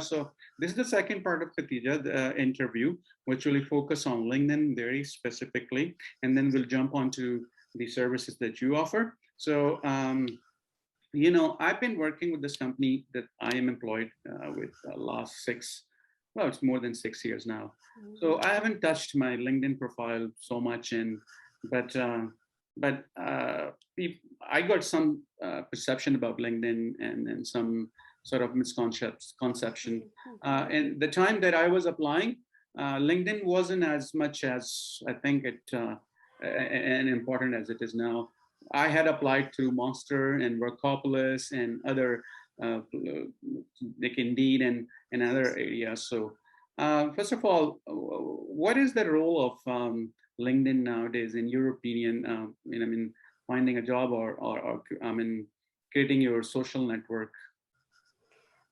much. So this is the second part of Khatija, the interview, which will focus on LinkedIn very specifically, and then we'll jump onto the services that you offer. So, I've been working with this company that I am employed with last well, it's more than 6 years now. So I haven't touched my LinkedIn profile so much, but I got some perception about LinkedIn and some sort of misconception. And the time that I was applying, LinkedIn wasn't as much as I think and important as it is now. I had applied to Monster and Workopolis and other like Indeed and other areas. So first of all, what is the role of LinkedIn nowadays, in your opinion? Finding a job or creating your social network.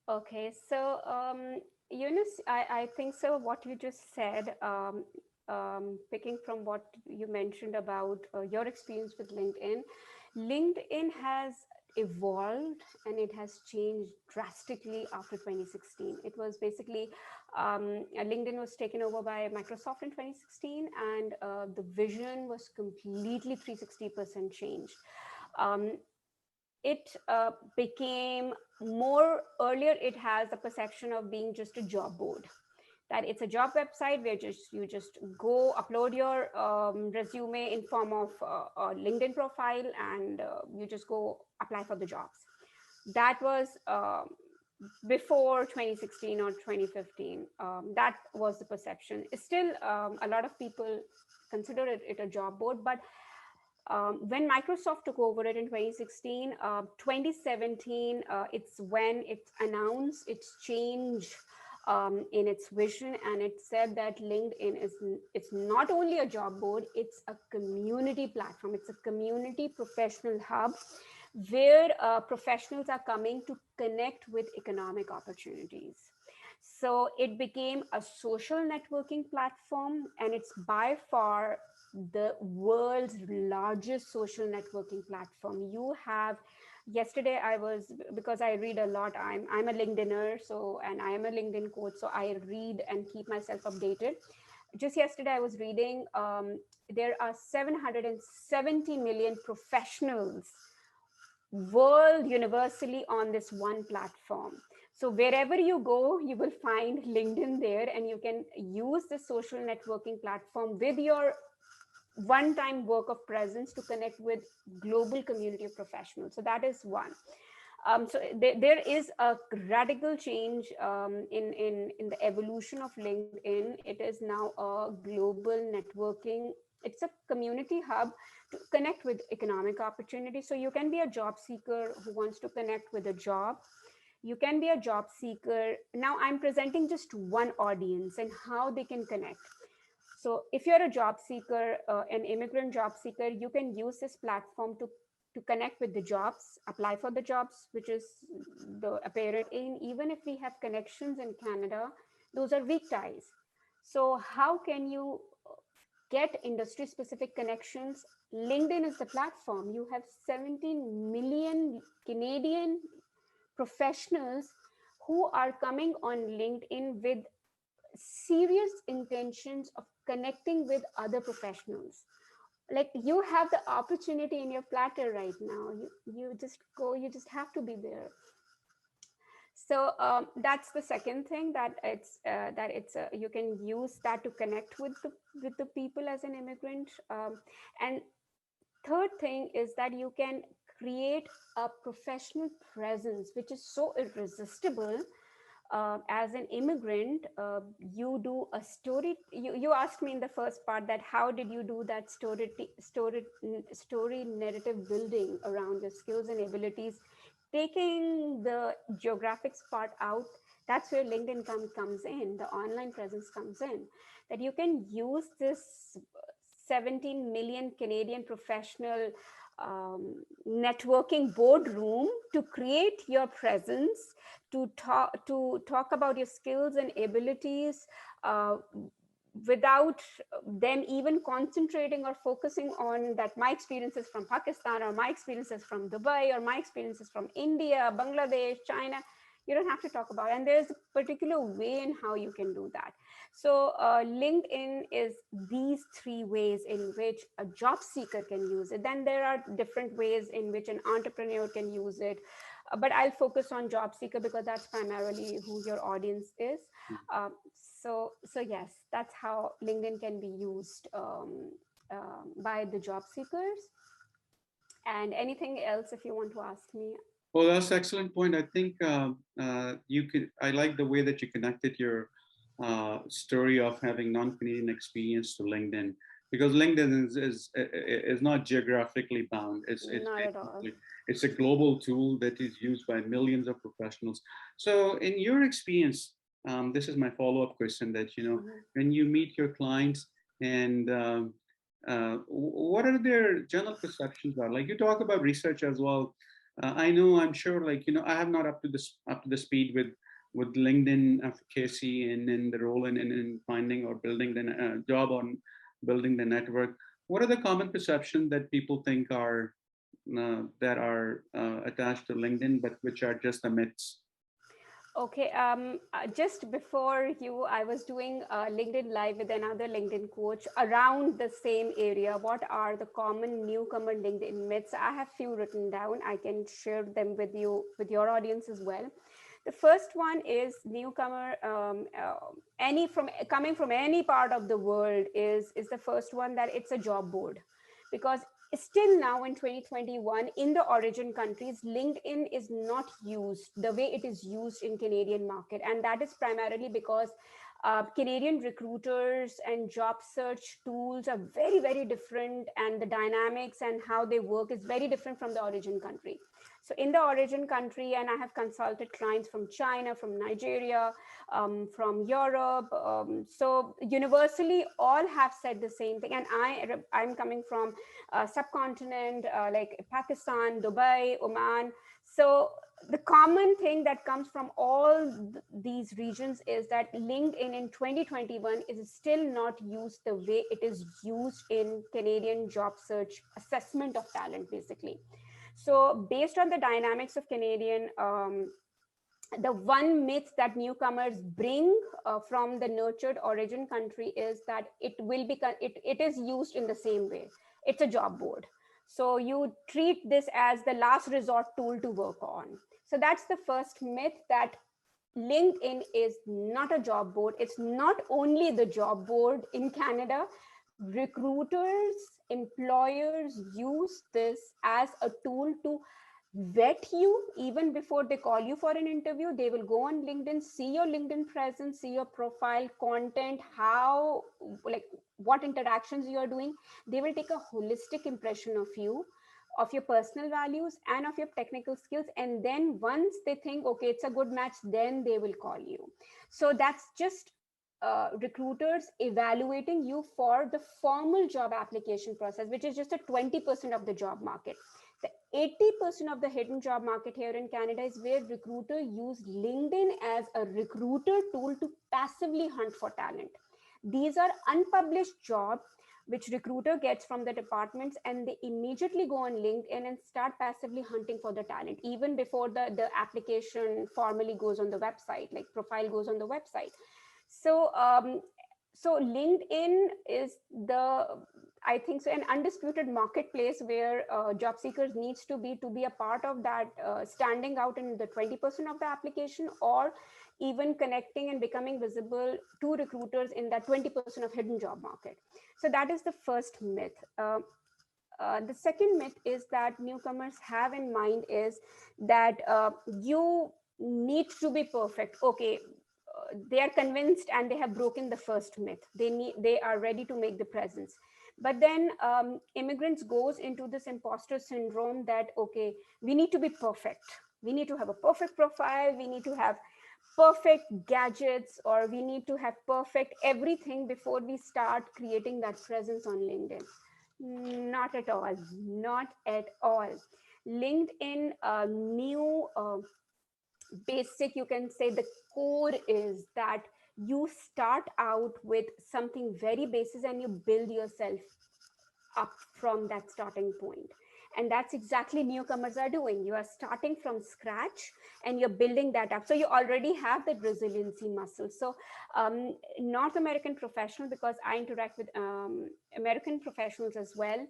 Okay, so Yunus, I think so. What you just said, picking from what you mentioned about your experience with LinkedIn, LinkedIn has evolved and it has changed drastically after 2016. It was basically LinkedIn was taken over by Microsoft in 2016, and the vision was completely 360% changed. Um, it became more earlier. It has a perception of being just a job board, that it's a job website where you just go upload your resume in form of a LinkedIn profile, and you just go apply for the jobs. That was before 2016 or 2015. That was the perception. Still, a lot of people consider it a job board, but when Microsoft took over it in 2016, 2017, it's when it announced its change in its vision, and it said that LinkedIn it's not only a job board, it's a community platform. It's a community professional hub where professionals are coming to connect with economic opportunities. So it became a social networking platform, and it's by far the world's largest social networking platform. You have, yesterday I was, because I read a lot, I'm a LinkedIner, so, and I am a LinkedIn coach, so I read and keep myself updated. Just yesterday I was reading, there are 770 million professionals world universally on this one platform. So wherever you go, you will find LinkedIn there, and you can use the social networking platform with your one-time work of presence to connect with global community of professionals. So that is one. So there is a radical change in the evolution of LinkedIn. It is now a global networking. It's a community hub to connect with economic opportunity. So you can be a job seeker who wants to connect with a job. You can be a job seeker. Now I'm presenting just one audience and how they can connect. So if you're a job seeker, an immigrant job seeker, you can use this platform to connect with the jobs, apply for the jobs, which is the apparent aim. Even if we have connections in Canada, those are weak ties. So how can you get industry specific connections? LinkedIn is the platform. You have 17 million Canadian professionals who are coming on LinkedIn with serious intentions of connecting with other professionals. Like, you have the opportunity in your platter right now. You just go, you just have to be there. So that's the second thing, that it's you can use that to connect with the people as an immigrant. And third thing is that you can create a professional presence which is so irresistible. As an immigrant, you do a story. You asked me in the first part that how did you do that story narrative building around your skills and abilities, taking the geographics part out. That's where LinkedIn comes in. The online presence comes in. That you can use this 17 million Canadian professional networking boardroom to create your presence, to talk about your skills and abilities without them even concentrating or focusing on that my experiences from Pakistan, or my experiences from Dubai, or my experiences from India, Bangladesh, China. You don't have to talk about it. And there's a particular way in how you can do that. So LinkedIn is these three ways in which a job seeker can use it. Then there are different ways in which an entrepreneur can use it. But I'll focus on job seeker because that's primarily who your audience is. Um, so yes, that's how LinkedIn can be used by the job seekers. And anything else if you want to ask me? Well, that's an excellent point. I think you could. I like the way that you connected your story of having non-Canadian experience to LinkedIn, because LinkedIn is not geographically bound. Not at all. It's a global tool that is used by millions of professionals. So, in your experience, this is my follow-up question. That when you meet your clients and what are their general perceptions are? Like you talk about research as well. I know, I'm sure, like, I have not up to the speed with LinkedIn efficacy and in the role in finding or building the job on building the network. What are the common perceptions that people think are attached to LinkedIn, but which are just the myths? Okay, just before you, I was doing LinkedIn Live with another LinkedIn coach around the same area. What are the common newcomer LinkedIn myths? I have few written down. I can share them with you, with your audience as well. The first one is newcomer, coming from any part of the world is the first one, that it's a job board. Because still now in 2021 in the origin countries, LinkedIn is not used the way it is used in Canadian market, and that is primarily because Canadian recruiters and job search tools are very, very different, and the dynamics and how they work is very different from the origin country. So in the origin country, and I have consulted clients from China, from Nigeria, from Europe. So universally, all have said the same thing. And I'm coming from subcontinent like Pakistan, Dubai, Oman. So the common thing that comes from all these regions is that LinkedIn in 2021 is still not used the way it is used in Canadian job search assessment of talent, basically. So based on the dynamics of Canadian, the one myth that newcomers bring from the nurtured origin country is that it is used in the same way. It's a job board. So you treat this as the last resort tool to work on. So that's the first myth, that LinkedIn is not a job board. It's not only the job board in Canada. Recruiters, employers use this as a tool to vet you even before they call you for an interview. They will go on LinkedIn, see your LinkedIn presence, see your profile content, how, like, what interactions you are doing. They will take a holistic impression of you, of your personal values and of your technical skills, and then once they think, okay, it's a good match, then they will call you. So that's just recruiters evaluating you for the formal job application process, which is just a 20% of the job market. The 80% of the hidden job market here in Canada is where recruiters use LinkedIn as a recruiter tool to passively hunt for talent. These are unpublished jobs which recruiter gets from the departments, and they immediately go on LinkedIn and start passively hunting for the talent even before the application formally goes on the website, like profile goes on the website. So so LinkedIn is the, I think so, an undisputed marketplace where job seekers needs to be a part of that, standing out in the 20% of the application, or even connecting and becoming visible to recruiters in that 20% of hidden job market. So that is the first myth. The second myth is that newcomers have in mind is that you need to be perfect. Okay, they are convinced and they have broken the first myth. They are ready to make the presence. But then immigrants goes into this imposter syndrome that, okay, we need to be perfect. We need to have a perfect profile. We need to have perfect gadgets, or we need to have perfect everything before we start creating that presence on LinkedIn. Not at all. Not at all. LinkedIn new basic, you can say the core is that you start out with something very basic and you build yourself up from that starting point. And that's exactly newcomers are doing. You are starting from scratch and you're building that up. So you already have that resiliency muscle. So North American professional, because I interact with American professionals as well,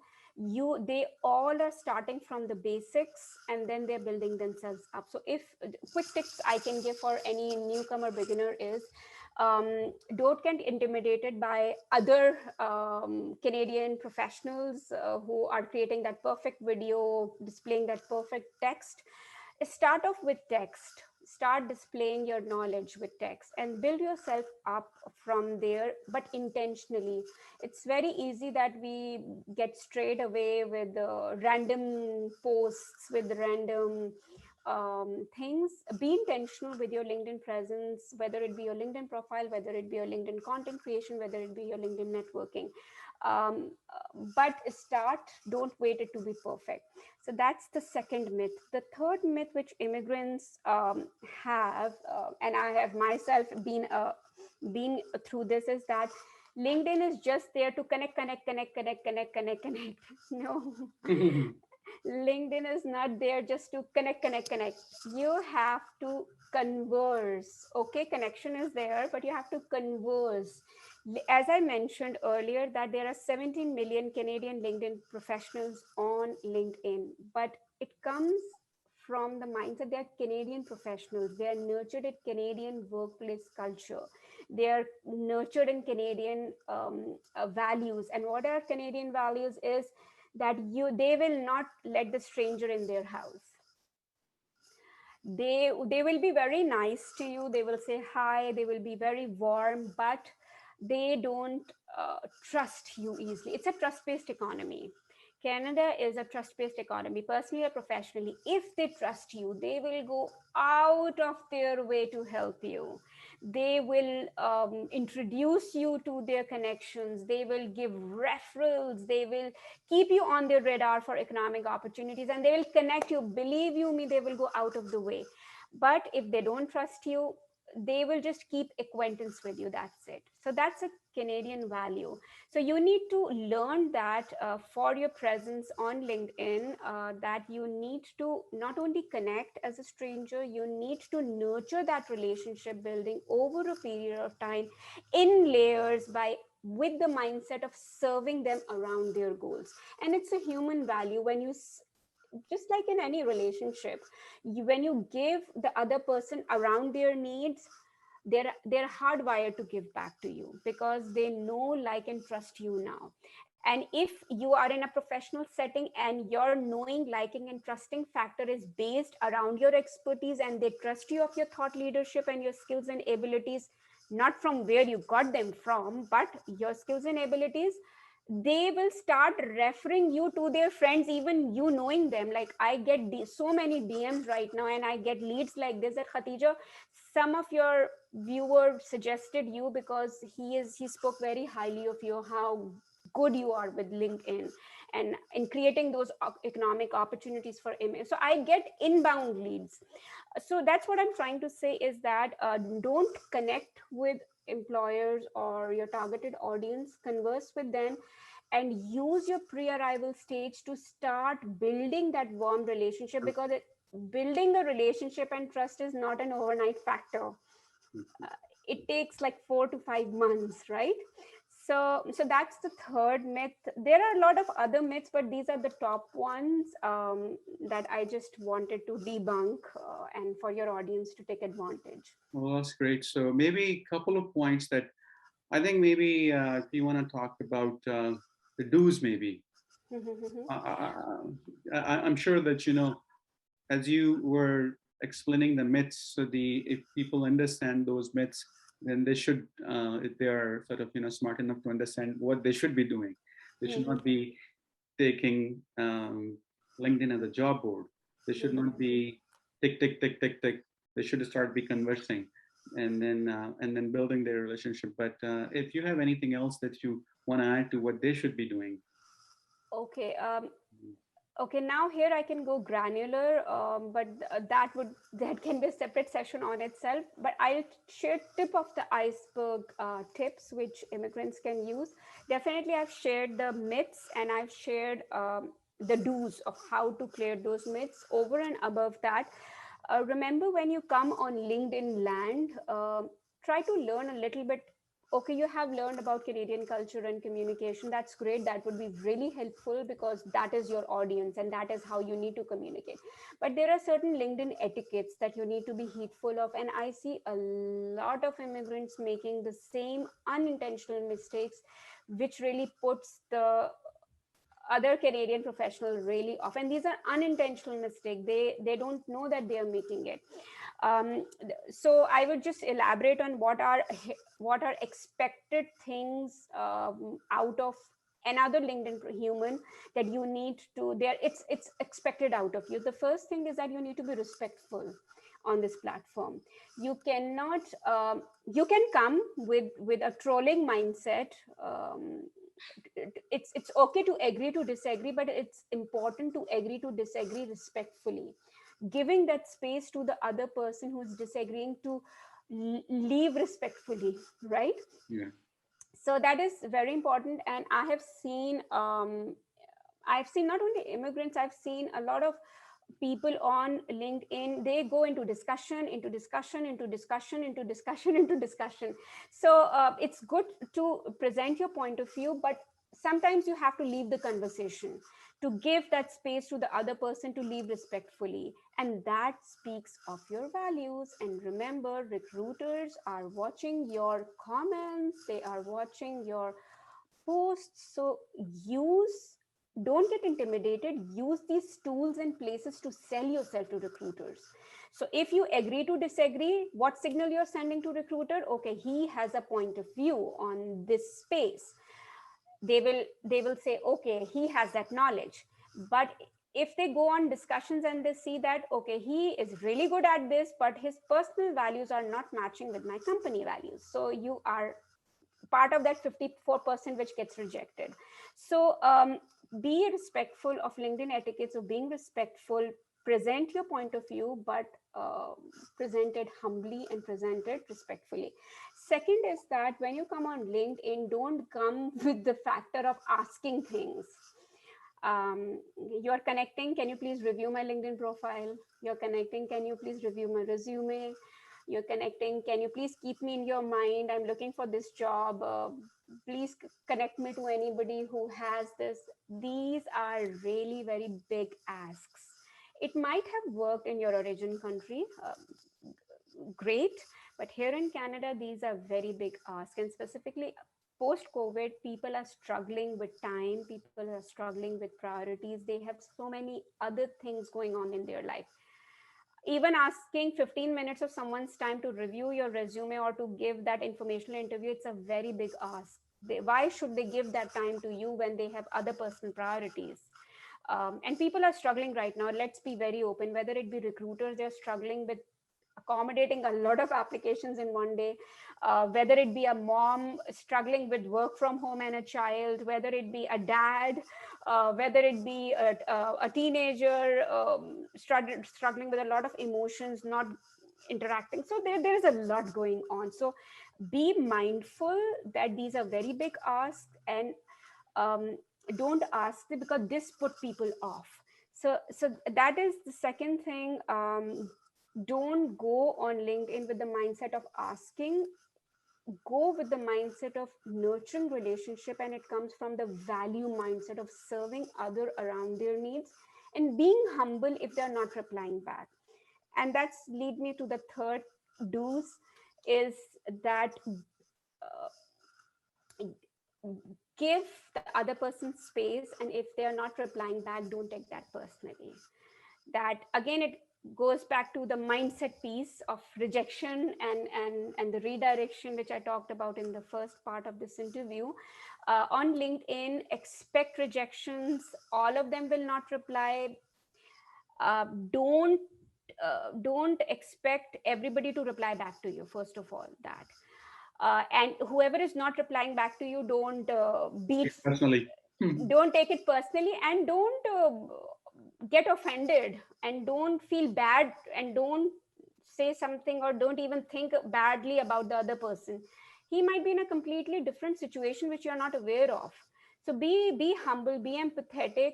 they all are starting from the basics and then they're building themselves up. So if quick tips I can give for any newcomer beginner is, don't get intimidated by other Canadian professionals who are creating that perfect video, displaying that perfect text. Start off with text. Start displaying your knowledge with text and build yourself up from there, but intentionally. It's very easy that we get straight away with random posts, with random things. Be intentional with your LinkedIn presence, whether it be your LinkedIn profile, whether it be your LinkedIn content creation, whether it be your LinkedIn networking. But start, don't wait it to be perfect. So that's the second myth. The third myth, which immigrants have, and I have myself been through this, is that LinkedIn is just there to connect. No, LinkedIn is not there just to connect. You have to converse. Okay, connection is there, but you have to converse. As I mentioned earlier, that there are 17 million Canadian LinkedIn professionals on LinkedIn, but it comes from the mindset they are Canadian professionals. They are nurtured in Canadian workplace culture. They are nurtured in Canadian values. And what are Canadian values is that they will not let the stranger in their house. They will be very nice to you, they will say hi, they will be very warm, but they don't trust you easily. It's a trust-based economy. Canada is a trust-based economy. Personally or professionally, if they trust you, they will go out of their way to help you. They will introduce you to their connections. They will give referrals. They will keep you on their radar for economic opportunities, and they will connect you. Believe you me, they will go out of the way. But if they don't trust you, they will just keep acquaintance with you. That's it. So that's a Canadian value. So you need to learn that for your presence on LinkedIn, that you need to not only connect as a stranger, you need to nurture that relationship building over a period of time in layers, by with the mindset of serving them around their goals. And it's a human value. When you just like in any relationship, when you give the other person around their needs, they're hardwired to give back to you because they know, like, and trust you now. And if you are in a professional setting and your knowing, liking, and trusting factor is based around your expertise, and they trust you of your thought leadership and your skills and abilities, not from where you got them from, but your skills and abilities, they will start referring you to their friends, even you knowing them. Like, I get so many DMs right now, and I get leads like this, that Khatija, some of your viewer suggested you because he spoke very highly of you, how good you are with LinkedIn and in creating those economic opportunities for him. So I get inbound leads. So that's what I'm trying to say, is that don't connect with employers or your targeted audience. Converse with them and use your pre-arrival stage to start building that warm relationship, because building a relationship and trust is not an overnight factor. It takes like 4 to 5 months, right? So that's the third myth. There are a lot of other myths, but these are the top ones that I just wanted to debunk, and for your audience to take advantage. Well, that's great. So maybe a couple of points that I think maybe if you want to talk about the do's, maybe. I'm sure that, as you were explaining the myths, so if people understand those myths, then they should, if they are sort of, smart enough to understand what they should be doing. They should not be taking LinkedIn as a job board. They should not be tick, tick, tick, tick, tick. They should start be conversing and then building their relationship. But if you have anything else that you want to add to what they should be doing. Okay. Okay, now here I can go granular, but that can be a separate session on itself. But I'll share tip of the iceberg tips which immigrants can use. Definitely, I've shared the myths, and I've shared the do's of how to clear those myths. Over and above that, remember when you come on LinkedIn land, try to learn a little bit. Okay, you have learned about Canadian culture and communication. That's great. That would be really helpful because that is your audience and that is how you need to communicate. But there are certain LinkedIn etiquettes that you need to be heedful of. And I see a lot of immigrants making the same unintentional mistakes, which really puts the other Canadian professional really off. And these are unintentional mistakes. They don't know that they are making it. So I would just elaborate on what are expected things out of another LinkedIn human that you need to there. It's expected out of you. The first thing is that you need to be respectful on this platform. You cannot you can come with a trolling mindset. It's okay to agree to disagree, but it's important to agree to disagree respectfully, giving that space to the other person who's disagreeing to leave respectfully, right? Yeah. So that is very important. And I've seen not only immigrants, I've seen a lot of people on LinkedIn. They go into discussion, into discussion, into discussion, into discussion, into discussion. So it's good to present your point of view, but sometimes you have to leave the conversation to give that space to the other person to leave respectfully. And that speaks of your values. And remember, recruiters are watching your comments, they are watching your posts. So don't get intimidated. Use these tools and places to sell yourself to recruiters. So if you agree to disagree, what signal you're sending to recruiter? Okay, he has a point of view on this space. They will say, okay, he has that knowledge. But if they go on discussions and they see that, okay, he is really good at this, but his personal values are not matching with my company values, so you are part of that 54% which gets rejected. So be respectful of LinkedIn etiquettes of being respectful. Present your point of view, but present it humbly and present it respectfully. Second is that when you come on LinkedIn, don't come with the factor of asking things. You're connecting, can you please review my LinkedIn profile? You're connecting, can you please review my resume? You're connecting, can you please keep me in your mind? I'm looking for this job. Please connect me to anybody who has this. These are really very big asks. It might have worked in your origin country, great, but here in Canada, these are very big asks. And specifically post COVID, people are struggling with time, people are struggling with priorities. They have so many other things going on in their life. Even asking 15 minutes of someone's time to review your resume or to give that informational interview, it's a very big ask. Why should they give that time to you when they have other personal priorities? And people are struggling right now. Let's be very open. Whether it be recruiters, they're struggling with accommodating a lot of applications in one day, whether it be a mom struggling with work from home and a child, whether it be a dad, whether it be a teenager struggling with a lot of emotions, not interacting. So there is a lot going on. So be mindful that these are very big asks, and don't ask them because this put people off. So that is the second thing. Don't go on LinkedIn with the mindset of asking. Go with the mindset of nurturing relationship, and it comes from the value mindset of serving other around their needs and being humble if they're not replying back. And that's lead me to the third do's, is that give the other person space, and if they are not replying back, don't take that personally. That again, it goes back to the mindset piece of rejection and the redirection, which I talked about in the first part of this interview. On LinkedIn, expect rejections. All of them will not reply. uh, don't don't expect everybody to reply back to you, first of all. That and whoever is not replying back to you, Personally. don't take it personally, and don't get offended, and don't feel bad, and don't say something or don't even think badly about the other person. He might be in a completely different situation which you're not aware of. So be humble, be empathetic.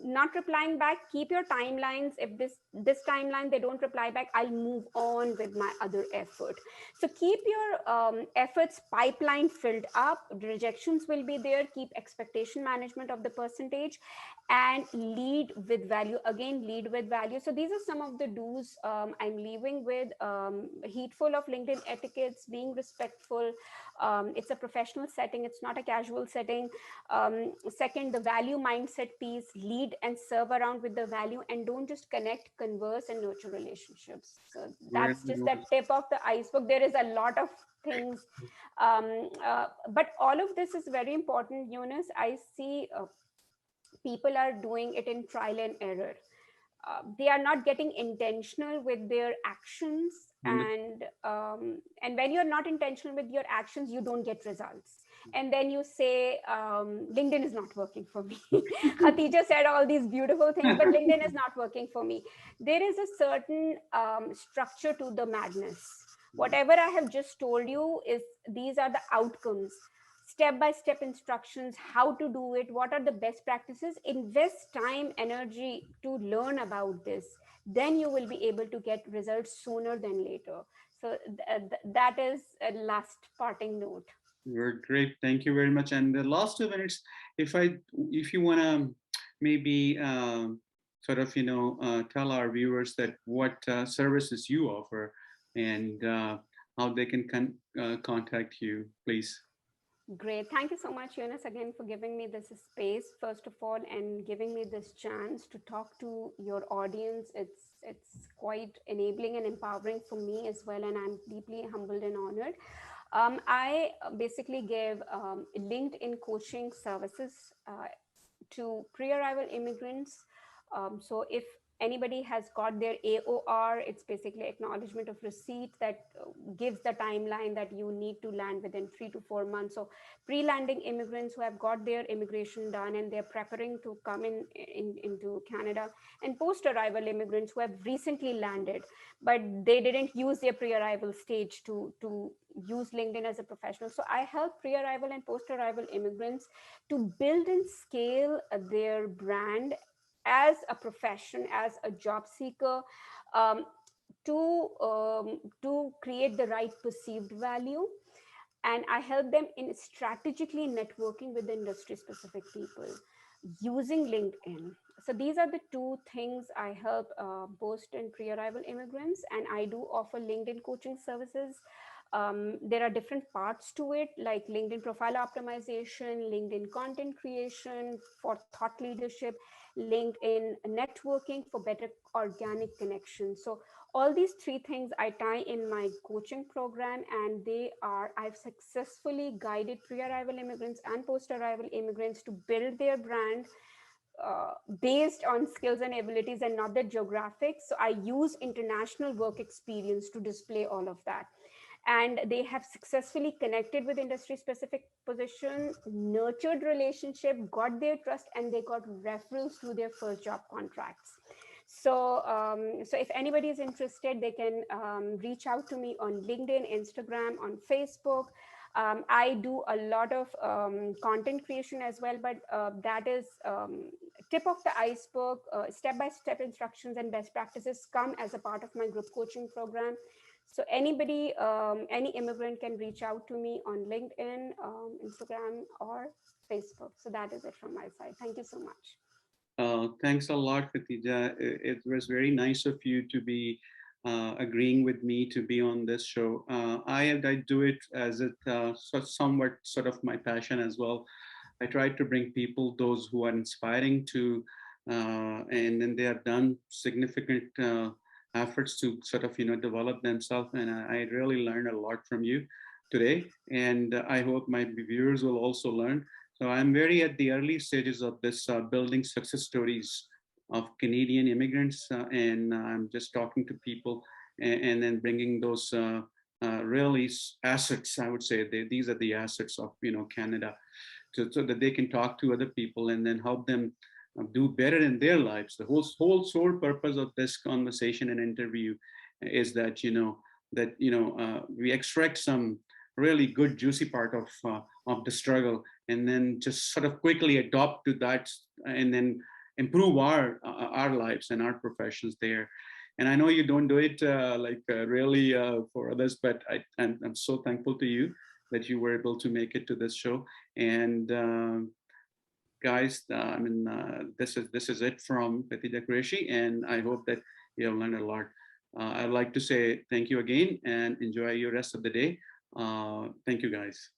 Not replying back, keep your timelines. If this timeline they don't reply back, I'll move on with my other effort. So keep your efforts pipeline filled up. Rejections will be there. Keep expectation management of the percentage, and lead with value. Again, lead with value. So these are some of the do's I'm leaving with. Heedful of LinkedIn etiquettes, being respectful. It's a professional setting, it's not a casual setting. Second, the value mindset piece, lead and serve around with the value, and don't just connect, converse, and nurture relationships. So Very that's just the well. tip of the iceberg. There is a lot of things, but all of this is very important, Yunus. I see people are doing it in trial and error. They are not getting intentional with their actions, and when you're not intentional with your actions, you don't get results. And then you say, LinkedIn is not working for me. Khatija said all these beautiful things, but LinkedIn is not working for me. There is a certain structure to the madness. Whatever I have just told you is, these are the outcomes, step-by-step instructions, how to do it, what are the best practices. Invest time, energy to learn about this. Then you will be able to get results sooner than later. So that is a last parting note. You're great. Thank you very much. And the last 2 minutes, if you want to maybe sort of, tell our viewers that what services you offer and how they can contact you, please. Great. Thank you so much, Yunus, again for giving me this space, first of all, and giving me this chance to talk to your audience. It's quite enabling and empowering for me as well, and I'm deeply humbled and honored. I basically give LinkedIn coaching services to pre-arrival immigrants. So if anybody has got their AOR, it's basically acknowledgement of receipt that gives the timeline that you need to land within 3 to 4 months. So pre-landing immigrants who have got their immigration done and they're preparing to come into Canada, and post-arrival immigrants who have recently landed, but they didn't use their pre-arrival stage to use LinkedIn as a professional. So I help pre-arrival and post-arrival immigrants to build and scale their brand as a profession, as a job seeker, um, to create the right perceived value. And I help them in strategically networking with industry specific people using LinkedIn. So these are the two things I help post and pre-arrival immigrants, and I do offer LinkedIn coaching services. There are different parts to it, like LinkedIn profile optimization, LinkedIn content creation for thought leadership, LinkedIn networking for better organic connection. So all these three things I tie in my coaching program, and I've successfully guided pre-arrival immigrants and post-arrival immigrants to build their brand based on skills and abilities and not the geographics. So I use international work experience to display all of that. And they have successfully connected with industry specific position, nurtured relationship, got their trust, and they got referrals to their first job contracts. So if anybody is interested, they can reach out to me on LinkedIn, Instagram, on Facebook. I do a lot of content creation as well, but that is tip of the iceberg. Step-by-step instructions and best practices come as a part of my group coaching program. So anybody, any immigrant can reach out to me on LinkedIn, Instagram, or Facebook. So that is it from my side. Thank you so much. Thanks a lot, Khatija. It was very nice of you to be agreeing with me to be on this show. I do it as somewhat sort of my passion as well. I try to bring people, those who are inspiring to, and then they have done significant efforts to sort of, develop themselves. And I really learned a lot from you today. And I hope my viewers will also learn. So I'm very at the early stages of this building success stories of Canadian immigrants. And I'm just talking to people and then bringing those really assets, I would say. These are the assets of, Canada, so that they can talk to other people and then help them do better in their lives. The whole sole purpose of this conversation and interview is that we extract some really good juicy part of the struggle, and then just sort of quickly adopt to that, and then improve our lives and our professions there. And I know you don't do it really for others, but I'm so thankful to you that you were able to make it to this show. And guys, this is it from Petita Qureshi, and I hope that you have learned a lot. I'd like to say thank you again and enjoy your rest of the day. Thank you, guys.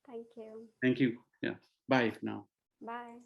Thank you. Thank you. Yeah. Bye now. Bye.